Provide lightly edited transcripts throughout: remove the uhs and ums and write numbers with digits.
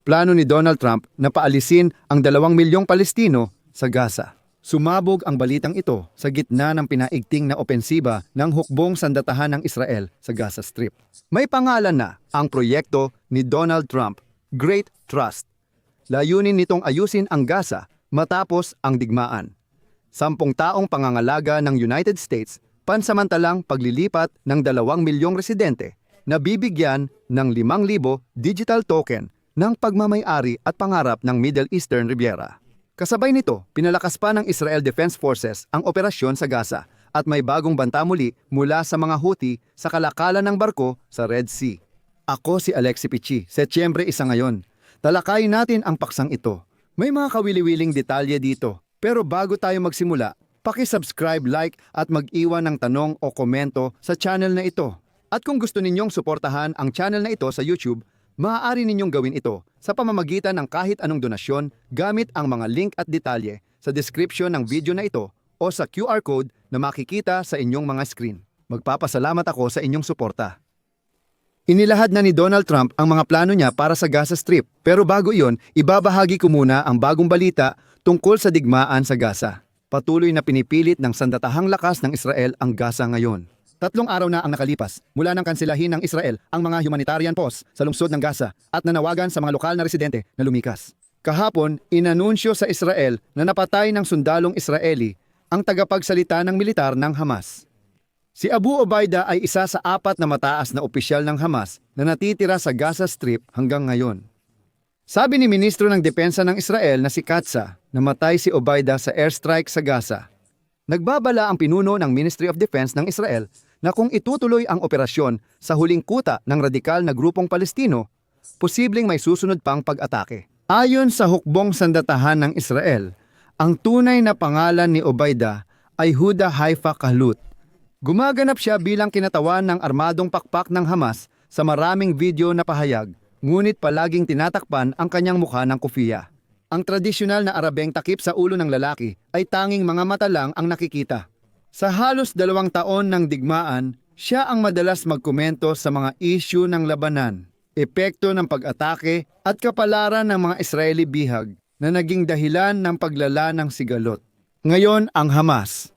Plano ni Donald Trump na paalisin ang 2 milyong Palestino sa Gaza. Sumabog ang balitang ito sa gitna ng pinaigting na opensiba ng hukbong sandatahan ng Israel sa Gaza Strip. May pangalan na ang proyekto ni Donald Trump, Great Trust. Layunin nitong ayusin ang Gaza matapos ang digmaan. 10 taong pangangalaga ng United States pansamantalang paglilipat ng 2 milyong residente na bibigyan ng 5,000 digital token ng pagmamay-ari at pangarap ng Middle Eastern Riviera. Kasabay nito, pinalakas pa ng Israel Defense Forces ang operasyon sa Gaza at may bagong banta muli mula sa mga Houthi sa kalakalan ng barko sa Red Sea. Ako si Alexi Pichi, Setyembre 1 ngayon. Talakayin natin ang paksang ito. May mga kawili-wiling detalye dito. Pero bago tayo magsimula, paki-subscribe, like at mag-iwan ng tanong o komento sa channel na ito. At kung gusto ninyong suportahan ang channel na ito sa YouTube, maaari ninyong gawin ito sa pamamagitan ng kahit anong donasyon gamit ang mga link at detalye sa description ng video na ito o sa QR code na makikita sa inyong mga screen. Magpapasalamat ako sa inyong suporta. Inilahad na ni Donald Trump ang mga plano niya para sa Gaza Strip, pero bago iyon, ibabahagi ko muna ang bagong balita tungkol sa digmaan sa Gaza. Patuloy na pinipilit ng sandatahang lakas ng Israel ang Gaza ngayon. 3 araw na ang nakalipas mula nang kansilahin ng Israel ang mga humanitarian posts sa lungsod ng Gaza at nanawagan sa mga lokal na residente na lumikas. Kahapon, inanunsyo sa Israel na napatay ng sundalong Israeli ang tagapagsalita ng militar ng Hamas. Si Abu Obaida ay isa sa 4 na mataas na opisyal ng Hamas na natitira sa Gaza Strip hanggang ngayon. Sabi ni Ministro ng Depensa ng Israel na si Katsa, namatay si Obaida sa airstrike sa Gaza. Nagbabala ang pinuno ng Ministry of Defense ng Israel na kung itutuloy ang operasyon sa huling kuta ng radikal na grupong Palestino, posibleng may susunod pang pag-atake. Ayon sa hukbong sandatahan ng Israel, ang tunay na pangalan ni Obaida ay Huda Haifa Kahlut. Gumaganap siya bilang kinatawan ng armadong pakpak ng Hamas sa maraming video na pahayag, ngunit palaging tinatakpan ang kanyang mukha ng kufiya. Ang tradisyonal na Arabeng takip sa ulo ng lalaki ay tanging mga mata lang ang nakikita. Sa halos 2 taon ng digmaan, siya ang madalas magkomento sa mga issue ng labanan, epekto ng pag-atake at kapalaran ng mga Israeli bihag na naging dahilan ng paglala ng sigalot. Ngayon ang Hamas.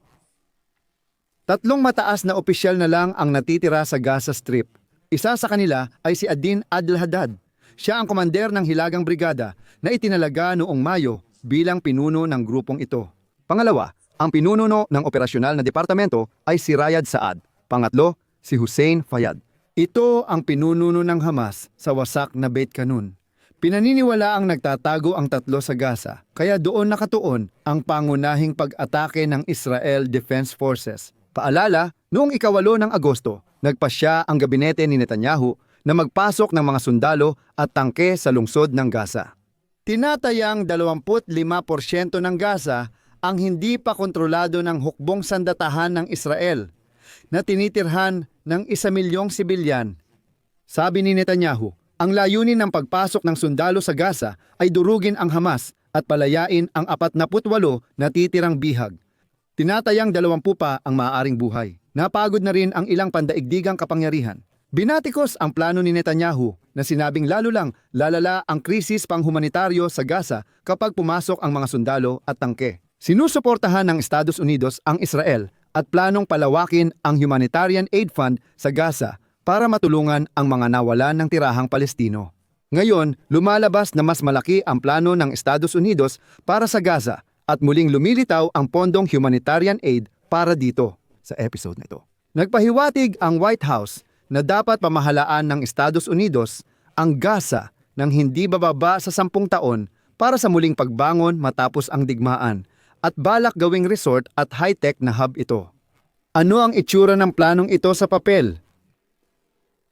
3 mataas na opisyal na lang ang natitira sa Gaza Strip. Isa sa kanila ay si Adin Adel-Haddad. Siya ang komander ng Hilagang Brigada na itinalaga noong Mayo bilang pinuno ng grupong ito. Pangalawa, ang pinuno ng operasyonal na departamento ay si Riyad Saad. Pangatlo, si Hussein Fayyad. Ito ang pinuno ng Hamas sa wasak na Beit Kanun. Pinaniniwala ang nagtatago ang 3 sa Gaza, kaya doon nakatuon ang pangunahing pag-atake ng Israel Defense Forces. Paalala, noong 8 ng Agosto, nagpasya ang gabinete ni Netanyahu na magpasok ng mga sundalo at tangke sa lungsod ng Gaza. Tinatayang 25% ng Gaza ang hindi pa kontrolado ng hukbong sandatahan ng Israel na tinitirhan ng 1 milyong sibilyan. Sabi ni Netanyahu, ang layunin ng pagpasok ng sundalo sa Gaza ay durugin ang Hamas at palayain ang 48 na titirang bihag. Tinatayang 20 pa ang maaaring buhay. Napagod na rin ang ilang pandaigdigang kapangyarihan. Binatikos ang plano ni Netanyahu na sinabing lalo lang lalala ang krisis panghumanitaryo sa Gaza kapag pumasok ang mga sundalo at tangke. Sinusuportahan ng Estados Unidos ang Israel at planong palawakin ang Humanitarian Aid Fund sa Gaza para matulungan ang mga nawalan ng tirahang Palestino. Ngayon, lumalabas na mas malaki ang plano ng Estados Unidos para sa Gaza at muling lumilitaw ang pondong humanitarian aid para dito sa episode na ito. Nagpahiwatig ang White House na dapat pamahalaan ng Estados Unidos ang Gaza ng hindi bababa sa 10 taon para sa muling pagbangon matapos ang digmaan at balak gawing resort at high-tech na hub ito. Ano ang itsura ng planong ito sa papel?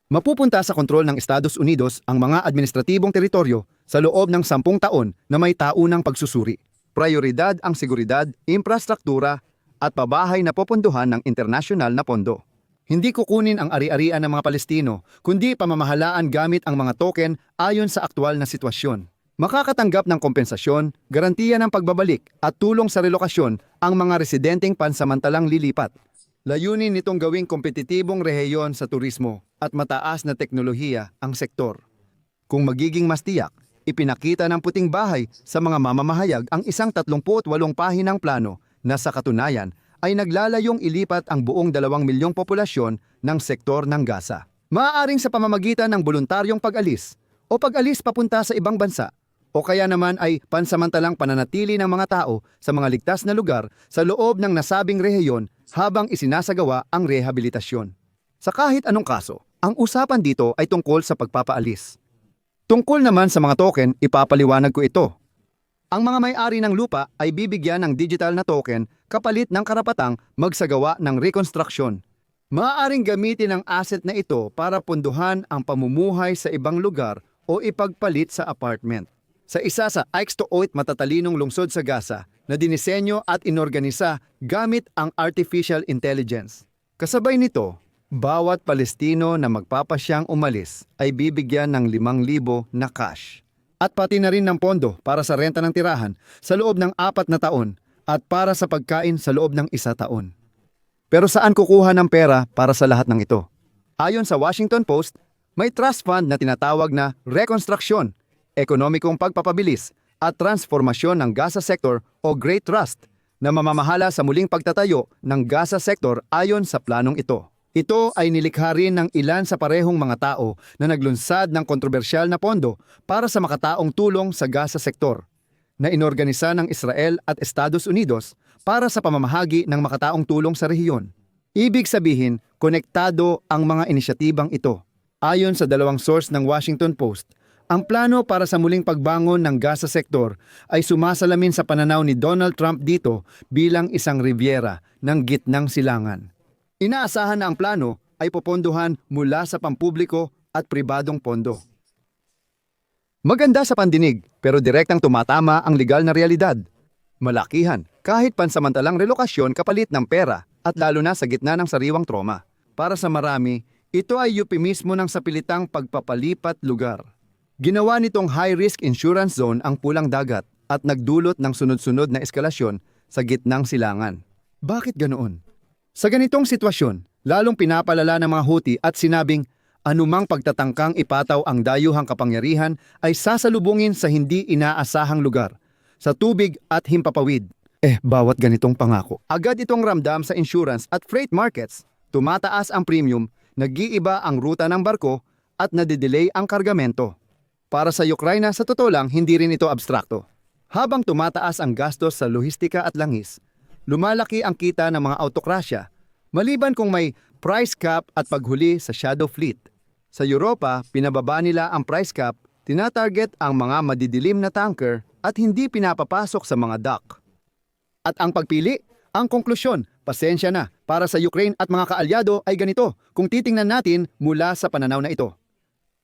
Mapupunta sa kontrol ng Estados Unidos ang mga administratibong teritoryo sa loob ng 10 taon na may taunang pagsusuri. Prioridad ang seguridad, infrastruktura at pabahay na popondohan ng internasyonal na pondo. Hindi kukunin ang ari-arian ng mga Palestino, kundi pamamahalaan gamit ang mga token ayon sa aktwal na sitwasyon. Makakatanggap ng kompensasyon, garantiya ng pagbabalik at tulong sa relokasyon ang mga residenteng pansamantalang lilipat. Layunin nitong gawing kompetitibong rehiyon sa turismo at mataas na teknolohiya ang sektor. Kung magiging mas tiyak, ipinakita ng puting bahay sa mga mamamahayag ang isang 38 pahinang plano na sa katunayan ay naglalayong ilipat ang buong 2 milyong populasyon ng sektor ng Gaza. Maaaring sa pamamagitan ng voluntaryong pag-alis o pag-alis papunta sa ibang bansa o kaya naman ay pansamantalang pananatili ng mga tao sa mga ligtas na lugar sa loob ng nasabing rehiyon habang isinasagawa ang rehabilitasyon. Sa kahit anong kaso, ang usapan dito ay tungkol sa pagpapaalis. Tungkol naman sa mga token, ipapaliwanag ko ito. Ang mga may-ari ng lupa ay bibigyan ng digital na token kapalit ng karapatang magsagawa ng rekonstruksyon. Maaaring gamitin ang asset na ito para punduhan ang pamumuhay sa ibang lugar o ipagpalit sa apartment. Sa isa sa Aix-to-Oit matatalinong lungsod sa Gaza na dinisenyo at inorganisa gamit ang artificial intelligence. Kasabay nito, bawat Palestino na magpapasyang umalis ay bibigyan ng 5,000 na cash. At pati na rin ng pondo para sa renta ng tirahan sa loob ng 4 na taon at para sa pagkain sa loob ng 1 taon. Pero saan kukuha ng pera para sa lahat ng ito? Ayon sa Washington Post, may trust fund na tinatawag na rekonstruksyon, ekonomikong pagpapabilis at transformasyon ng Gaza Sector o Great Trust na mamamahala sa muling pagtatayo ng Gaza Sector ayon sa planong ito. Ito ay nilikha rin ng ilan sa parehong mga tao na naglunsad ng kontrobersyal na pondo para sa makataong tulong sa Gaza Sector na inorganisa ng Israel at Estados Unidos para sa pamamahagi ng makataong tulong sa rehiyon. Ibig sabihin, konektado ang mga inisyatibang ito. Ayon sa 2 source ng Washington Post, ang plano para sa muling pagbangon ng Gaza Sector ay sumasalamin sa pananaw ni Donald Trump dito bilang isang ribyera ng gitnang silangan. Inaasahan na ang plano ay popondohan mula sa pampubliko at pribadong pondo. Maganda sa pandinig pero direktang tumatama ang legal na realidad. Malakihan kahit pansamantalang relokasyon kapalit ng pera at lalo na sa gitna ng sariwang trauma. Para sa marami, ito ay euphemismo ng sapilitang pagpapalipat lugar. Ginawa nitong high-risk insurance zone ang pulang dagat at nagdulot ng sunod-sunod na eskalasyon sa gitnang silangan. Bakit ganoon? Sa ganitong sitwasyon, lalong pinapalala ng mga Houthi at sinabing anumang pagtatangkang ipataw ang dayuhang kapangyarihan ay sasalubungin sa hindi inaasahang lugar, sa tubig at himpapawid. Bawat ganitong pangako, agad itong ramdam sa insurance at freight markets, tumataas ang premium, nag-iiba ang ruta ng barko at nadidelay ang kargamento. Para sa Ukraine, sa totoo lang, hindi rin ito abstrakto. Habang tumataas ang gastos sa lohistika at langis, lumalaki ang kita ng mga autokrasya, maliban kung may price cap at paghuli sa shadow fleet. Sa Europa, pinababa nila ang price cap, tinatarget ang mga madidilim na tanker at hindi pinapapasok sa mga dock. At ang pagpili, ang konklusyon, pasensya na, para sa Ukraine at mga kaalyado ay ganito kung titingnan natin mula sa pananaw na ito.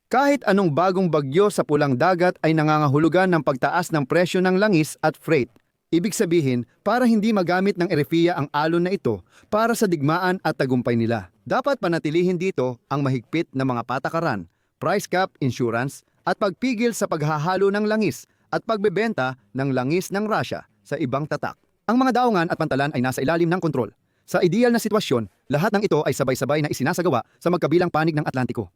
Kahit anong bagong bagyo sa pulang dagat ay nangangahulugan ng pagtaas ng presyo ng langis at freight. Ibig sabihin, para hindi magamit ng erefiya ang alon na ito para sa digmaan at tagumpay nila. Dapat panatilihin dito ang mahigpit na mga patakaran, price cap, insurance, at pagpigil sa paghahalo ng langis at pagbebenta ng langis ng Russia sa ibang tatak. Ang mga daungan at pantalan ay nasa ilalim ng kontrol. Sa ideal na sitwasyon, lahat ng ito ay sabay-sabay na isinasagawa sa magkabilang panig ng Atlantiko.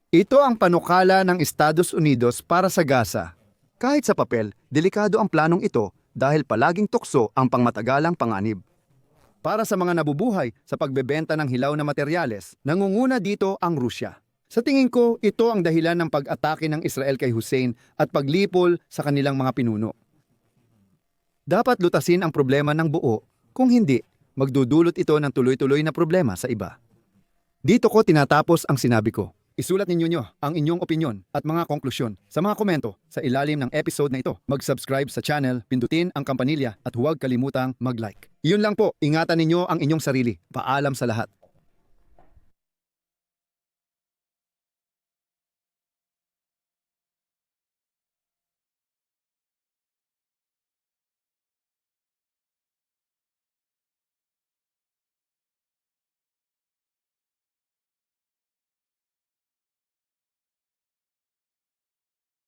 Ito ang panukala ng Estados Unidos para sa Gaza. Kahit sa papel, delikado ang planong ito dahil palaging tukso ang pangmatagalang panganib. Para sa mga nabubuhay sa pagbebenta ng hilaw na materyales, nangunguna dito ang Rusya. Sa tingin ko, ito ang dahilan ng pag-atake ng Israel kay Hussein at paglipol sa kanilang mga pinuno. Dapat lutasin ang problema ng buo, kung hindi, magdudulot ito ng tuloy-tuloy na problema sa iba. Dito ko tinatapos ang sinabi ko. Isulat ninyo ang inyong opinyon at mga konklusyon sa mga komento sa ilalim ng episode na ito. Mag-subscribe sa channel, pindutin ang kampanilya at huwag kalimutang mag-like. Iyon lang po, ingatan ninyo ang inyong sarili. Paalam sa lahat.